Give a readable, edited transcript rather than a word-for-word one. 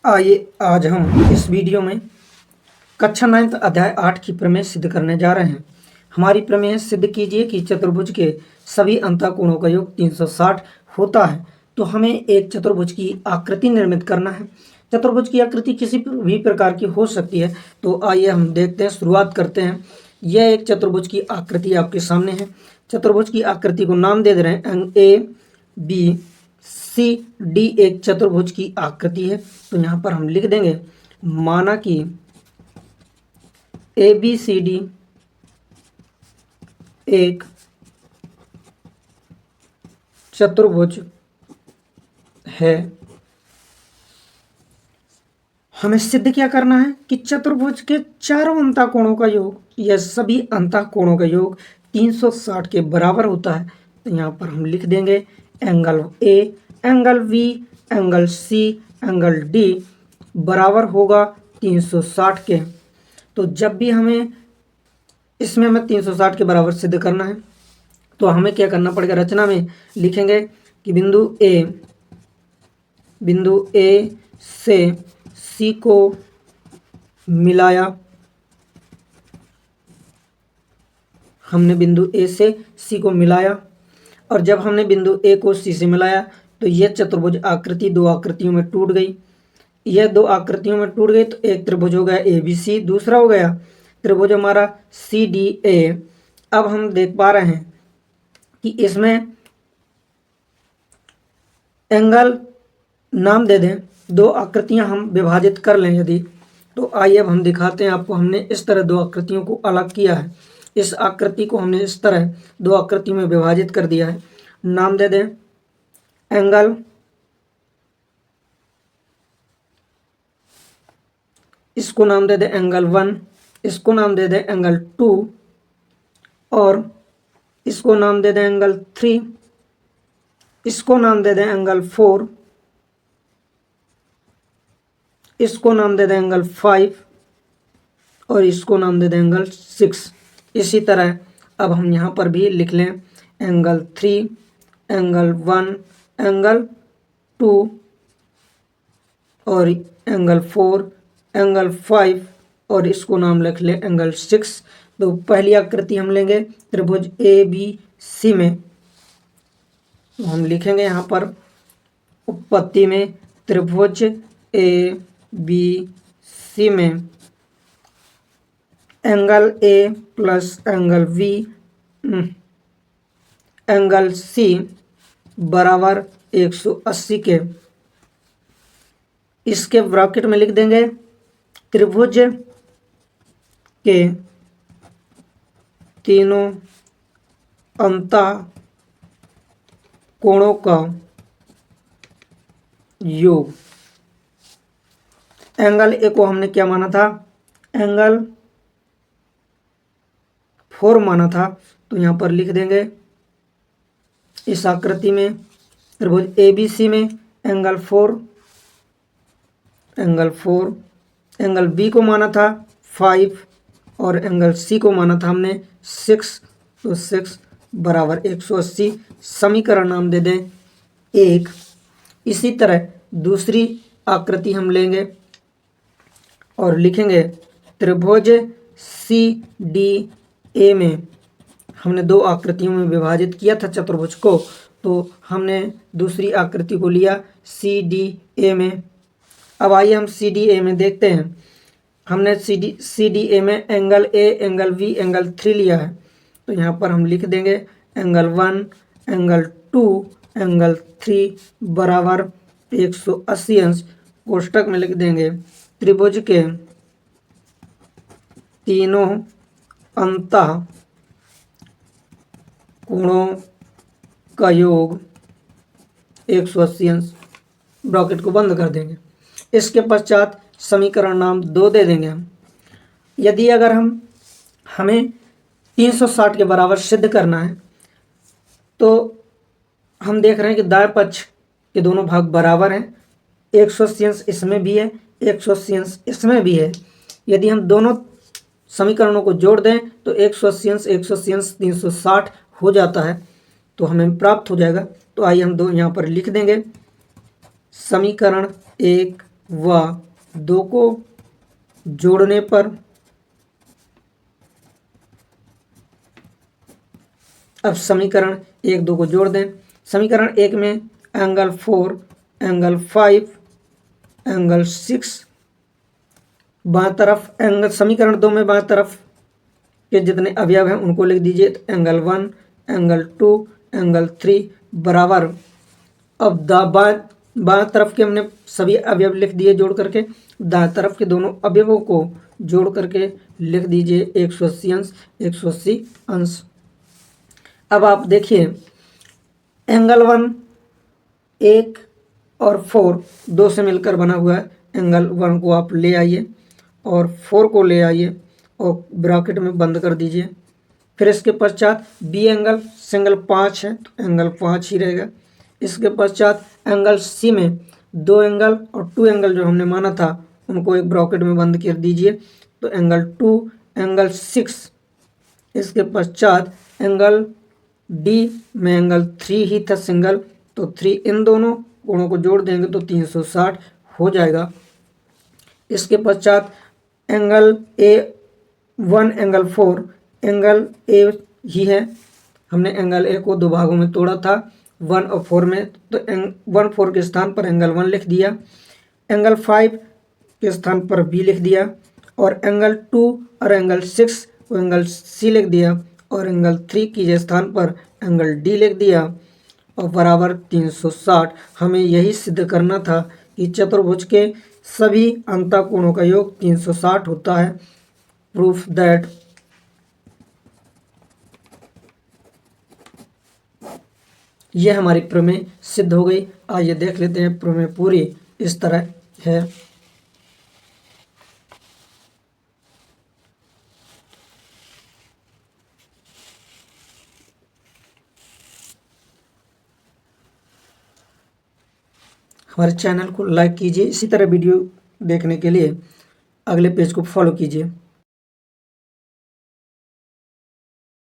आइए आज हम इस वीडियो में कक्षा 9 अध्याय 8 की प्रमेय सिद्ध करने जा रहे हैं। हमारी प्रमेय सिद्ध कीजिए कि चतुर्भुज के सभी अंतःकोणों का योग 360 होता है। तो हमें एक चतुर्भुज की आकृति निर्मित करना है। चतुर्भुज की आकृति किसी भी प्रकार की हो सकती है। तो आइए हम देखते हैं, शुरुआत करते हैं। यह एक चतुर्भुज की आकृति आपके सामने है। चतुर्भुज की आकृति को नाम दे रहे हैं ए बी सी डी। एक चतुर्भुज की आकृति है। तो यहाँ पर हम लिख देंगे, माना कि ए बी सी डी एक चतुर्भुज है। हमें सिद्ध क्या करना है कि चतुर्भुज के चारों अंतःकोणों का योग या सभी अंतःकोणों का योग 360 के बराबर होता है। तो यहाँ पर हम लिख देंगे angle A, angle B, angle C, angle D बराबर होगा 360 के। तो जब भी हमें इसमें 360 के बराबर सिद्ध करना है तो हमें क्या करना पड़ेगा, रचना में लिखेंगे कि बिंदु ए से सी को मिलाया। हमने बिंदु ए से सी को मिलाया और जब हमने बिंदु ए को सी से मिलाया तो यह चतुर्भुज आकृति दो आकृतियों में टूट गई। यह दो आकृतियों में टूट गई तो एक त्रिभुज हो गया ए बी सी, दूसरा हो गया त्रिभुज हमारा सी डी ए। अब हम देख पा रहे हैं कि इसमें एंगल नाम दे दें, दो आकृतियां हम विभाजित कर लें यदि, तो आइए अब हम दिखाते हैं आपको। हमने इस तरह दो आकृतियों को अलग किया है। इस आकृति को हमने इस तरह दो आकृतियों में विभाजित कर दिया है। नाम दे दें एंगल, इसको नाम दे दें एंगल 1, इसको नाम दे दें एंगल 2 और इसको नाम दे दें एंगल 3, इसको नाम दे दें एंगल 4, इसको नाम दे दें एंगल 5 और इसको नाम दे दें एंगल 6। इसी तरह अब हम यहाँ पर भी लिख लें एंगल 3, एंगल 1, एंगल 2 और एंगल 4, एंगल 5 और इसको नाम लिख लें एंगल 6। तो पहली आकृति हम लेंगे त्रिभुज ए बी सी में। तो हम लिखेंगे यहाँ पर उत्पत्ति में त्रिभुज ए बी सी में angle A plus angle B angle C बराबर 180 के। इसके ब्रैकेट में लिख देंगे त्रिभुज के तीनों अंतःकोणों का योग। एंगल ए को हमने क्या माना था, एंगल 4 माना था। तो यहाँ पर लिख देंगे इस आकृति में त्रिभुज ए बी सी में एंगल 4, एंगल 4, एंगल बी को माना था 5 और एंगल सी को माना था हमने 6। तो 6 बराबर 180। समीकरण नाम दे दें 1। इसी तरह दूसरी आकृति हम लेंगे और लिखेंगे त्रिभुज सी डी ए में। हमने दो आकृतियों में विभाजित किया था चतुर्भुज को, तो हमने दूसरी आकृति को लिया सी डी ए में। अब आइए हम सी डी ए में देखते हैं। हमने सी डी ए में angle A, angle B, angle 3 लिया है। तो यहाँ पर हम लिख देंगे एंगल 1, एंगल 2, एंगल 3 बराबर 180 अंश। कोष्टक में लिख देंगे त्रिभुज के तीनों अंतःकोणों का योग 180 अंश। ब्रैकेट को बंद कर देंगे। इसके पश्चात समीकरण नाम 2 दे देंगे हम। यदि अगर हमें 360 के बराबर सिद्ध करना है तो हम देख रहे हैं कि दाएं पक्ष के दोनों भाग बराबर हैं। 180 अंश इसमें भी है, 180 अंश इसमें भी है। यदि हम दोनों समीकरणों को जोड़ दें तो 180 अंश 360 हो जाता है। तो हमें प्राप्त हो जाएगा। तो आइए हम दो यहाँ पर लिख देंगे समीकरण 1 व 2 को जोड़ने पर अब समीकरण 1 2 को जोड़ दें। समीकरण 1 में एंगल 4, एंगल 5, एंगल 6 बाएं तरफ, एंगल समीकरण 2 में बाएं तरफ के जितने अवयव हैं उनको लिख दीजिए। तो एंगल 1, एंगल 2, एंगल 3 बराबर, अब बाएं तरफ के हमने सभी अवयव लिख दिए जोड़ करके, दाएं तरफ के दोनों अवयवों को जोड़ करके लिख दीजिए 180 अंश 180 अंश। अब आप देखिए एंगल 1 1 और 4 2 से मिलकर बना हुआ है। एंगल 1 को आप ले आइए और 4 को ले आइए और ब्रैकेट में बंद कर दीजिए। फिर इसके पश्चात बी एंगल सिंगल 5 है तो एंगल 5 ही रहेगा। इसके पश्चात एंगल सी में 2 एंगल और 2 एंगल जो हमने माना था उनको एक ब्रैकेट में बंद कर दीजिए। तो एंगल 2, एंगल 6। इसके पश्चात एंगल डी में एंगल 3 ही था सिंगल, तो 3 इन दोनों कोणों को जोड़ देंगे तो 360 हो जाएगा। इसके पश्चात angle A 1, angle 4, angle A ही है। हमने एंगल ए को 2 भागों में तोड़ा था 1 और 4 में, तो 1 4 के स्थान पर एंगल 1 लिख दिया। एंगल 5 के स्थान पर बी लिख दिया और एंगल 2 और एंगल 6 को एंगल सी लिख दिया और एंगल 3 की स्थान पर एंगल डी लिख दिया और बराबर 360। हमें यही सिद्ध करना था कि चतुर्भुज के सभी अंतःकोणों का योग 360 होता है। प्रूफ दैट यह हमारी प्रमेय सिद्ध हो गई। आइए देख लेते हैं प्रमेय पूरी इस तरह है। हमारे चैनल को लाइक कीजिए। इसी तरह वीडियो देखने के लिए अगले पेज को फॉलो कीजिए।